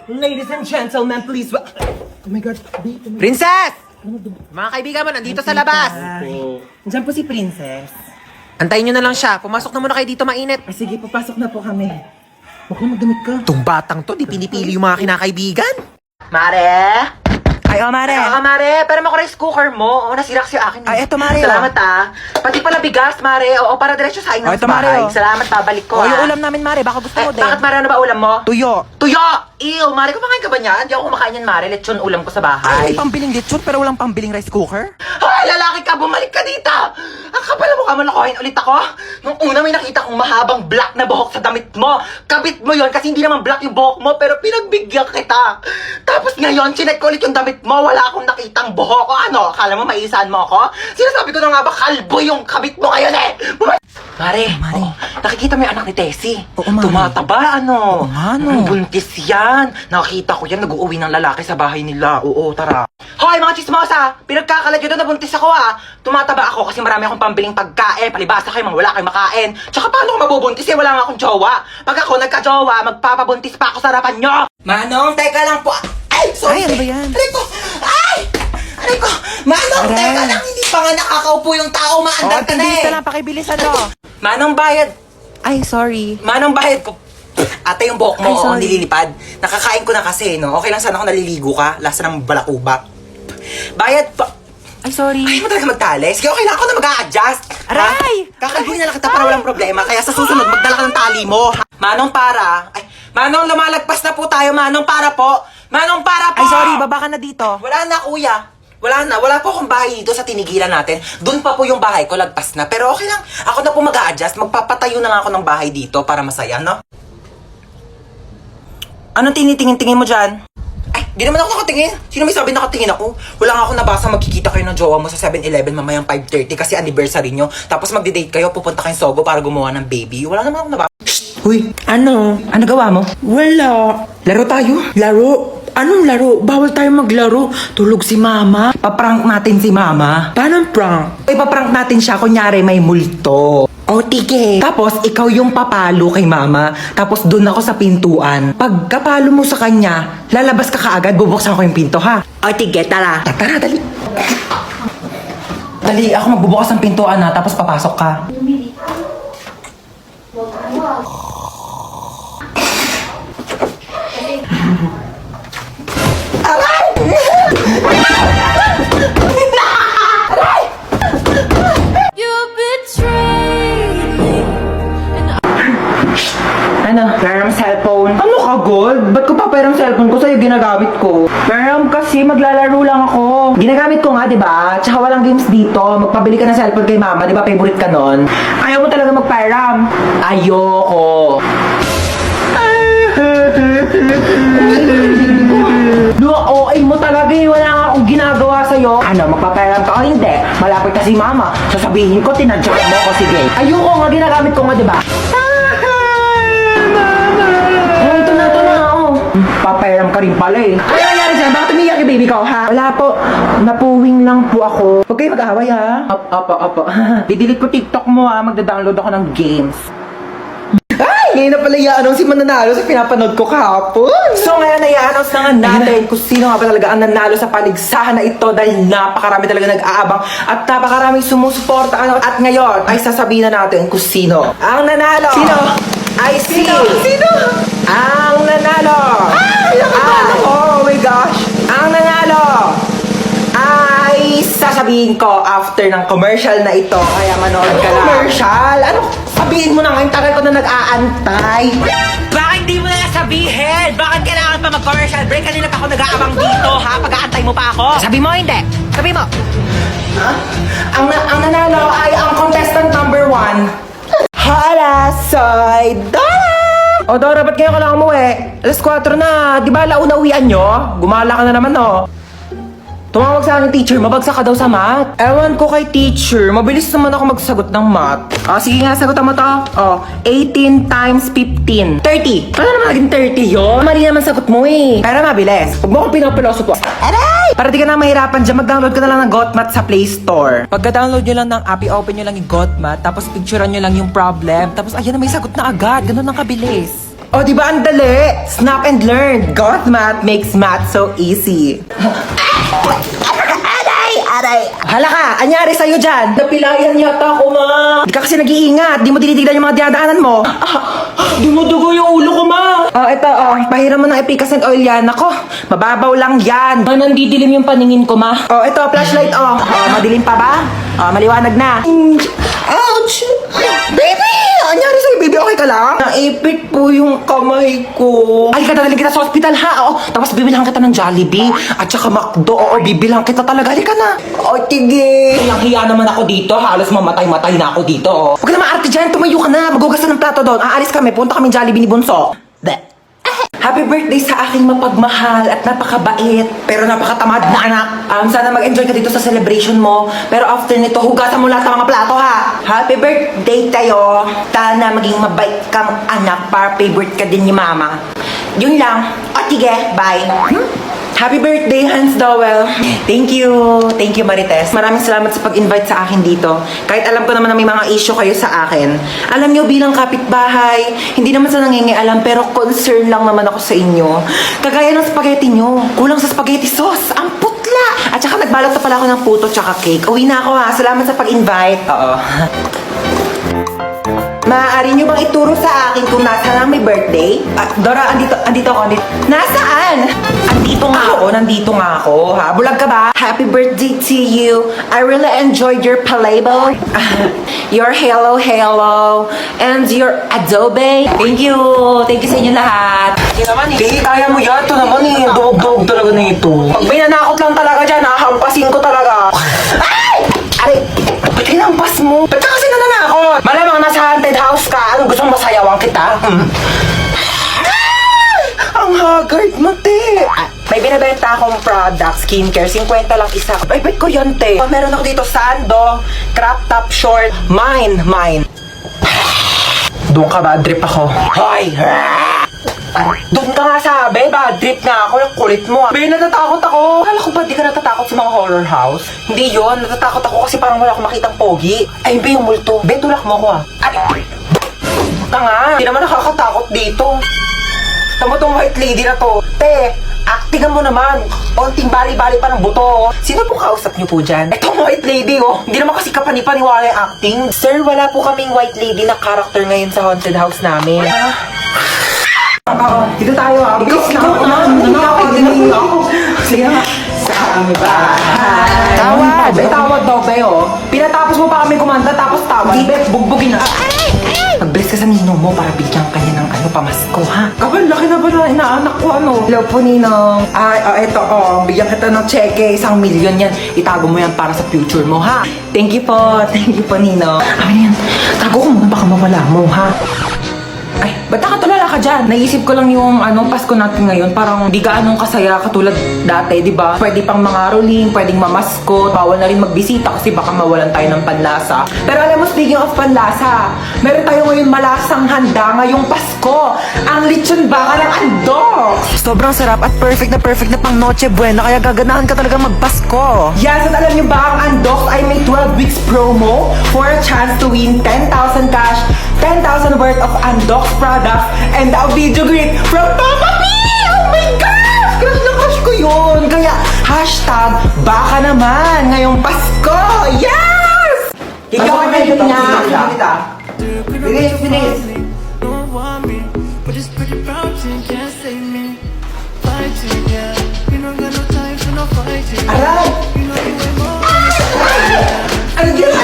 Ladies and gentlemen, please. Oh my God, Princess! Mga kaibigan mo, nandito sa labas. Diyan po si Princess. Antayin nyo na lang siya. Pumasok na muna kayo dito, mainit. Ay, sige, papasok na po kami. Baka magdamit ka. Itong batang to, di pinipili yung mga kinakaibigan. Mare? Ay, oh, Mare. Ay, Mare, pero mo rice cooker mo. Oo, nasira kasi akin. Ay, eto, Mare, Salamat, Pati pala bigas, Mare. Oo, para diretso sa akin Oh, ng eto, Mare, bahay. oh. Salamat, balik ko, Oh, yung ulam namin, Mare. Baka gusto mo din. Bakit, Mare, ano ba ulam mo? Tuyo. Tuyo! Ew, Mare, kumakain ka ba niyan? Hindi ako kumakain yan, Mare. Lechon ulam ko sa bahay. Ay, may pambiling lechon pero walang pambiling rice cooker. Hoy, lalaki ka! Bumalik ka dito! Ang kapal mo ka man nakuhain ulit ako? Nung una may nakita kong mahabang black na buhok sa damit mo. Kabit mo yon kasi hindi naman black yung buhok mo pero pinagbigyan kita. Tapos ngayon, chinek ko ulit yung damit mo. Wala akong nakitang buhok. O ano, akala mo maisahan mo ako? Sinasabi ko na nga ba, kalbo yung kabit mo ngayon eh! Mare, Mare. nakikita mo yung anak ni Tessie? Oo, Mare. Tumataba, ano? Oo nga, no. Buntis yan. Nakita ko yan, nag-uuwi ng lalaki sa bahay nila. Oo, tara. Hoy, mga chismosa! Pinagkakalat nyo doon, nabuntis ako Tumataba ako kasi marami akong pambiling pagkain. Palibasa kayo, mga wala kayong makain. Tsaka paano ako mabubuntis eh, wala nga akong jowa. Pag ako nagka-jowa, magpapabuntis pa ako sa harapan nyo. Manong, teka lang po. Ay, sorry. Ay, ano ba yan? Aray ko! Ay! Aray ko! Manong, Aray. teka lang. Hindi pa nga nakakaupo yung tao. Maandar ka na bilis eh. na lang. Pakibilisan mo. Manong bayad. Ay, sorry. Manong bayad ko. Ate, yung buhok mo, Ay, sorry. nililipad. Nakakain ko na kasi, no? Okay lang sana kung naliligo ka. Lasa ng balakubak. Bayad pa. Ay, sorry. Ay, mo talaga magtali. Sige, okay lang ako na mag-a-adjust. Aray! Kakalbuhin na lang kita para walang problema. Kaya sa susunod, magdala ka ng tali mo. Manong para. Ay, Manong, lumalagpas na po tayo. Manong para po. Manong para po. Ay, sorry. Baba ka na dito. Wala na, kuya. Wala na. Wala po akong bahay dito sa tinigilan natin. Doon pa po yung bahay ko, lagpas na. Pero okay lang. Ako na po mag-a-adjust. Magpapatayo na nga ako ng bahay dito para masaya, no? Anong tinitingin-tingin mo dyan? Ay, di naman ako nakatingin. Sino may sabi nakatingin ako? Wala nga ako nabasa magkikita kayo ng jowa mo sa 7-Eleven mamayang 5:30 kasi anniversary nyo. Tapos magdi-date kayo, pupunta kayong Sogo para gumawa ng baby. Wala naman ako nabasa. Uy, ano? Ano gawa mo? Wala. Laro tayo? Laro? Anong laro? Bawal tayo maglaro. Tulog si Mama. Paprank natin si Mama. Paano prank? Ipaprank natin siya, kunyari may multo. O, tige. Tapos, ikaw yung papalo kay Mama. Tapos, doon ako sa pintuan. Pag kapalo mo sa kanya, lalabas ka kaagad, bubuksan ko yung pinto, ha? O, tige, tara. Tara, dali. Dali, ako magbubukas ng pintuan, ha? Tapos papasok ka. You betrayed me. Ano? Peram cellphone. Ano ka, God? Ba't ko paperam cellphone ko sa'yo ginagamit ko? Peram kasi maglalaro lang ako. Ginagamit ko nga, di ba? Tsaka walang games dito. Magpabili ka ng cellphone kay Mama, di ba? Favorite ka nun. Ayaw mo talaga magperam. Ayoko. OA mo talaga eh. Wala nga akong ginagawa sa'yo. Ano, magpaperam ka o hindi? Malapit na si Mama. Sasabihin ko, tinadyak mo ko, sige. Ayoko nga, ginagamit ko nga, di ba? Oh, ito na, oh. Paperam ka rin pala eh. Ano nangyari sa'yo? Bakit umiyak yung baby ko, ha? Wala po. Napuwing lang po ako. Huwag kayo mag-away, ha? Opo. Didelete ko TikTok mo, ha? Magda-download ako ng games. Ay! Ngayon na pala i-announce si mananalo sa pinapanood ko kahapon. So ngayon na i-announce na nga natin kung sino nga ba talaga ang nanalo sa paligsahan na ito dahil napakarami talaga nag-aabang at napakaraming sumusuporta. At ngayon ay sasabihin na natin kung sino ang nanalo. Sino? Ay Sino? Ang nanalo. Oh my gosh. Ang nanalo ay sasabihin ko after ng commercial na ito. Kaya manood ka lang. Commercial? Ano? Sabihin mo na ngayon, tagal ko na nag-aantay. Bakit di mo na sabihin? Bakit kailangan pa mag-commercial break? Kanina pa ako nag-aabang dito, ha? Pag-aantay mo pa ako. Sabi mo, hindi. Sabi mo. Ang nanalo ay ang contestant number 1. Hala, soy Dora! O Dora, ba't ngayon ka lang umuwi? Alas 4 na, di ba launa uwian nyo? Gumala ka na naman, no? Tumawag sa akin, teacher, mabagsak ka daw sa math. Ewan ko kay teacher, mabilis naman ako magsagot ng math. Sige nga, sagutan mo to. 18 times 15. 30. Paano naman naging 30 yun? Mali naman sagot mo eh. Pero mabilis. Huwag mo akong pinapiloso po. Aray! Para di ka na mahirapan dyan, mag-download ka na lang ng GotMath sa Play Store. Pagka-download nyo lang ng app, i-open nyo lang yung GotMath, tapos picturean nyo lang yung problem, tapos ayan na may sagot na agad. Ganun ang kabilis. O, di ba ang dali? Snap and learn. Goth math makes math so easy. Aray! Hala ka! Anyari sa'yo dyan? Napilayan yata ako, ma. Di ka kasi nag-iingat. Di mo tinitignan yung mga dinadaanan mo. Dumudugo yung ulo ko, ma. Ito, pahiram mo ng efficacent oil yan. Ako, mababaw lang yan. Ma, nandidilim yung paningin ko, ma. Ito, flashlight, madilim pa ba? Maliwanag na. Ouch! Baby! Anyari sa'yo, baby? Okay ka lang? Naipit po yung kamay ko. Ay, dadalhin kita sa hospital, ha? Tapos bibilang kita ng Jollibee. At saka McDo. Bibilang kita talaga. Halika na. O, tige. Hiya naman ako dito. Halos mamatay-matay na ako dito. Huwag ka na maarte dyan. Tumayo ka na. Magugas na ng plato doon. Aalis kami. Punta kami Jollibee ni Bunso. Happy birthday sa aking mapagmahal at napakabait pero napakatamad na anak. Sana mag-enjoy ka dito sa celebration mo. Pero after nito, hugasan mo lahat ng mga plato, ha? Happy birthday tayo. Sana maging mabait kang anak para favorite ka din ni mama. Yun lang. O, tige. Bye. Happy birthday, Hans Dowell. Thank you. Thank you, Marites. Maraming salamat sa pag-invite sa akin dito. Kahit alam ko naman na may mga issue kayo sa akin. Alam nyo, bilang kapitbahay, hindi naman sa nangingialam, pero concern lang naman ako sa inyo. Kagaya ng spaghetti nyo. Kulang sa spaghetti sauce. Ang putla! At saka nagbalot na pala ako ng puto tsaka cake. Uwi na ako, ha. Salamat sa pag-invite. Oo. Maaari nyo bang ituro sa akin kung nasaan ang may birthday? Dora, andito ako. Nasaan? Nandito nga ako, ha? Bulag ka ba? Happy birthday to you. I really enjoyed your playbo. Your hello, and your adobe. Thank you sa inyo lahat. Hindi naman eh. Hindi, kaya mo yan. Ito naman eh. Dog talaga na ito. Pag may nanakot lang talaga dyan, hahampasin ko talaga. Ay! Aray! Ba't hinampas mo? Ba't ka kasi nananakot? Malamang nasa haunted house ka. Anong gusto mong masayawan kita? Ang haggard mo, te. May binibenta akong product, skincare, 50 lang isa. Ay, bet ko yan, te. Meron ako dito, sando, crop top short, mine. Doon ka ba? Drip ako. Hoy! Doon ka nga sabi, bad trip nga ako, yung kulit mo. Be, natatakot ako. Kala ko ba di ka natatakot sa mga horror house? Hindi yon, natatakot ako kasi parang wala akong makitang pogi. Ay, be, yung multo. Be, tulak mo ako ah. Ay, ka nga, hindi naman nakakatakot dito. Tama tong white lady na to. Te, actingan mo naman. Konting bali-bali pa ng buto. Sino po kausap niyo po dyan? Etong white lady, oh. Hindi naman kasi kapanipaniwala yung acting. Sir, wala po kaming white lady na character ngayon sa haunted house namin. Dito tayo ah. Ikaw na. Sige na. Sa aming bahay. Tawad. Tawad daw tayo. Pinatapos mo pa kami kumanta tapos tawad. Di bet, bugbugin na. Mag-bless ka sa ninong mo para bigyan kanya ng pamasko, ha? Kapal, laki na ba na inaanak ko, Hello po, Ninong. Eto, bigyan kita ng cheque. 1 million yan. Itago mo yan para sa future mo, ha? Thank you po, Ninong. Yan. Tago ko muna, baka mawala mo, ha? Ay, ba't nakatulala ka dyan? Naisip ko lang yung Pasko natin ngayon. Parang di gaanong kasaya katulad dati, di ba? Pwede pang mga rolling, pwedeng mamaskot. Bawal na rin magbisita kasi baka mawalan tayo ng panlasa. Pero alam mo, speaking of panlasa, meron tayo ngayon malasang handa ngayong Pasko. Ang lechon baka ng andok. Sobrang sarap at perfect na pang Noche Buena. Kaya gaganahan ka talaga magpasko. Yes, at alam nyo ba, ang andok ay may 12 weeks promo for a chance to win 10,000 cash, 10,000 worth of Andox products, and a video greet from Papa P! Oh my gosh! Crush na crush ko yun! Kaya, hashtag, baka naman, ngayong Pasko! Yes! Ikaw ang medyo niya! Bilis! Don't want me, but this pretty brown thing can't save me. Fighting, yeah. You don't got no time for no fighting. Aray! You know you ain't more. Ano ginawa?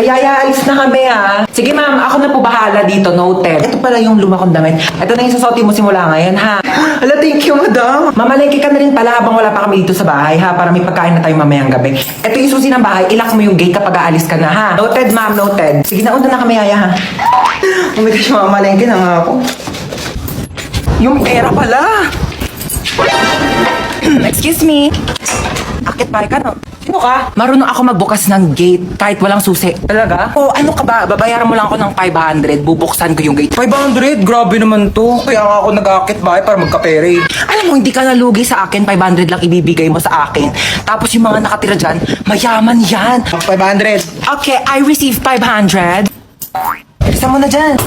Yaya, alis na kami ha. Sige ma'am, ako na po bahala dito, noted. Ito pala yung luma kong damit. Ito na yung susuotin mo simula ngayon ha. Hala, thank you madam. Mamalengke ka na rin pala habang wala pa kami dito sa bahay ha, para may pagkain na tayo mamayang gabi. Ito yung susi ng bahay, ilak mo yung gate kapag aalis ka na ha. Noted ma'am, noted. Sige na, una na kami yaya ha. Oh my gosh, mamalengke na nga ako. Yung pera pala. Excuse me. Akit pare ka no? Sino ka? Marunong ako magbukas ng gate kahit walang susi. Talaga? Oh, ano ka ba? Babayaran mo lang ako ng 500. Bubuksan ko yung gate. 500? Grabe naman to. Kaya nga ako nag-aakit bahay para magkapere. Alam mo, hindi ka nalugi sa akin. 500 lang ibibigay mo sa akin. Tapos yung mga nakatira dyan, mayaman yan. 500. Okay, I receive 500. Isa mo na dyan.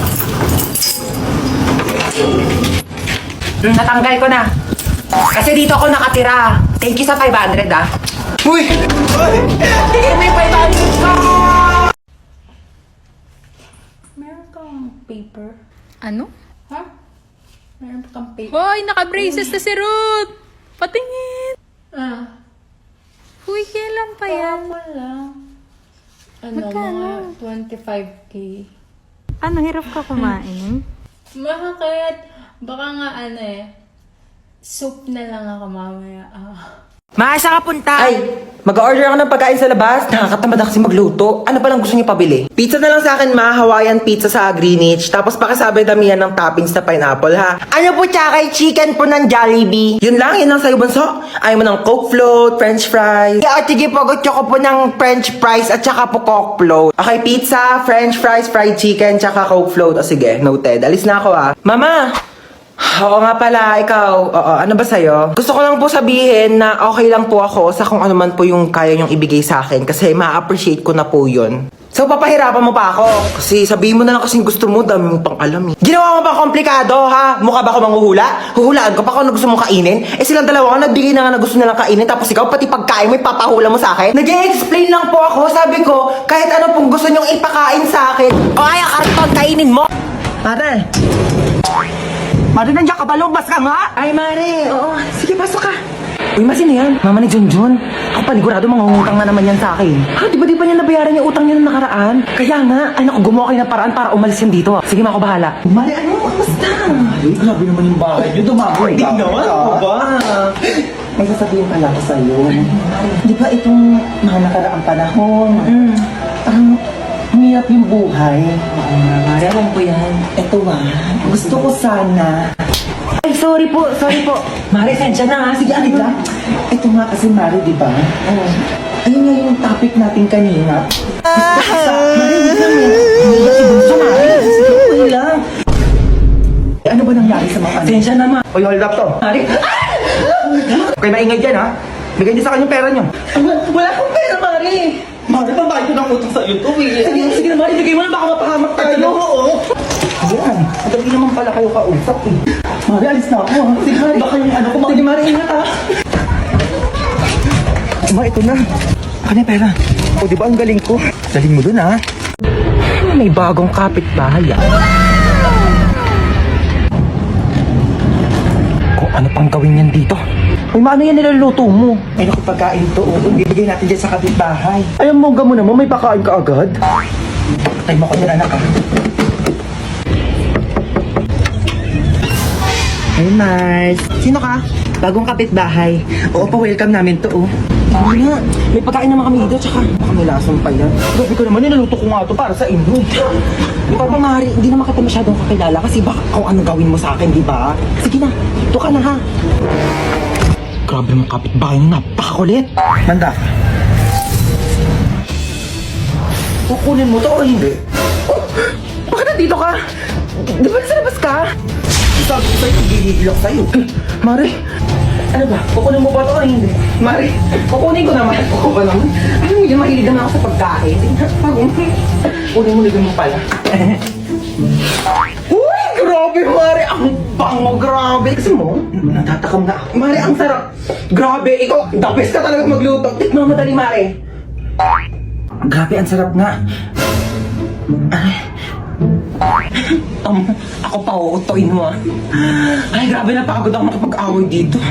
Natanggal ko na. Kasi dito ako nakatira. Thank you sa 500 ah. Uy! Bigay mo yung 500 ko! Meron kang paper? Ano? Ha? Meron kang paper? Hoy, naka-braces na si Ruth! Patingin! Ah, Huy, kailan pa yan? wala. Ano, Magkano? mga 25K. Ano, hirap ka kumain? Bakit? Baka nga soup na lang ako mamaya. Maasa ka punta? Ay, mag-order ako ng pagkain sa labas. Nakakatamad na kasi magluto. Ano pa lang gusto niyo pabili? Pizza na lang sa akin, ma. Hawaiian pizza sa Greenwich. Tapos pakisabi damihan ng toppings na pineapple, ha? Ano po tsaka chicken po ng Jollibee? Yun lang sa'yo, bunso. Ayaw mo ng Coke float, French fries. Yeah, sige po, gusto ko po ng french fries at saka po coke float. Okay, pizza, French fries, fried chicken, tsaka Coke float. O sige, noted. Alis na ako, ha? Mama! Oo nga pala, ikaw. Oo, ano ba sa'yo? Gusto ko lang po sabihin na okay lang po ako sa kung ano man po yung kaya niyong ibigay sa akin kasi ma-appreciate ko na po yun. So, papahirapan mo pa ako. Kasi sabihin mo na lang kasing gusto mo, dami mo pang alam eh. Ginawa mo pa komplikado, ha? Mukha ba ako manghuhula? Huhulaan ko pa kung ano gusto mong kainin? Eh silang dalawa nga nagbigay na nga na gusto nilang kainin tapos ikaw pati pagkain mo ipapahula mo sa akin? Nag-i-explain lang po ako. Sabi ko, kahit ano pong gusto niyong ipakain sa akin. O ay, karton, kainin mo! Mare! Mari, nandiyan ka ba? Lumabas ka nga! Ay, Mare! Oo, sige, pasok ka. Uy, masino yan? Mama ni Junjun. Ako panigurado mga utang na naman yan sa akin. Ha, di ba niya nabayaran yung utang niya nung nakaraan? Kaya nga, ay naku, gumawa kayo ng paraan para umalis yan dito. Sige, ma, ako bahala. Mare, ano? Kamusta? Ay, grabe naman yung bahay niyo. Dumaboy ka. Hindi naman, ako ba? May sasabihin pala ako sa'yo. Di ba itong mga nakaraang panahon? Parang umiyak yung buhay. Oo nga, Mare, alam ko yan. Ito gusto ko sana. Ay, sorry po. Mare, sensya na ha. Sige, alig lang. Ito nga kasi, Mare, di ba? Ayun nga yung topic natin kanina. Mare, hindi lang eh. Hindi si Bunso, Mare. Sige, okay lang. Ano ba nangyari sa mga kanina? Sensya na, ma. Uy, hold up to. Mare. Okay, maingay dyan, ha? Bigay niyo sa akin yung pera niyo. Wala akong pera, Mare. Mare, babayad ko ng utang sa'yo to, eh. Sige na, Mare. Bigay mo na, baka mapahamak tayo. Oo. Ayan, madali naman pala kayo kausap eh. Mari, alis na ako ha. Sige, Mari, baka yung ano ko. Sige, Mari, ingat ha. Ma, ito na. Ano yung pera? O, di ba ang galing ko? Galing mo dun ha. May bagong kapitbahay ah. Kung ano pang gawin yan dito? Uy, maano yan niluluto mo? Ay, naku, pagkain to. Bibigay natin dyan sa kapitbahay. Ay, ang mongga mo naman, may pakain ka agad. Patay mo ko dyan, anak ha. Hey, Mars. Sino ka? Bagong kapitbahay. Oo, pa-welcome namin to, oh. Ano nga? May pagkain naman kami dito, tsaka baka may lasong pa yan. Grabe ko naman, nilaluto ko nga to para sa inyo. Di ba, Mari, hindi naman kita masyadong kakilala kasi baka kung ano gawin mo sa akin, di ba? Sige na, ito ka na, ha? Grabe mga kapitbahay nyo, napakakulit. Manda. Kukunin mo to o hindi? Oh, bakit nandito ka? Di ba nasa labas ka? Sabi ko sa'yo, gigigilak sa'yo. Mari, ano ba? Kukunin mo ba ito o hindi? Mari, kukunin ko naman. Oo ba naman? Ano mo yun, mahilig naman ako sa pagkain. Kunin mo, ligyan mo pala. Uy, grabe, Mari. Ang bango, grabe. Kasi mo, natatakam na ako. Mari, ang sarap. Grabe, ikaw, the best ka talaga magluto. Tikman mo dali, Mari. Grabe, ang sarap nga. Ako pa uutoin mo ah. Ay, grabe na pagod ako makapag-away dito.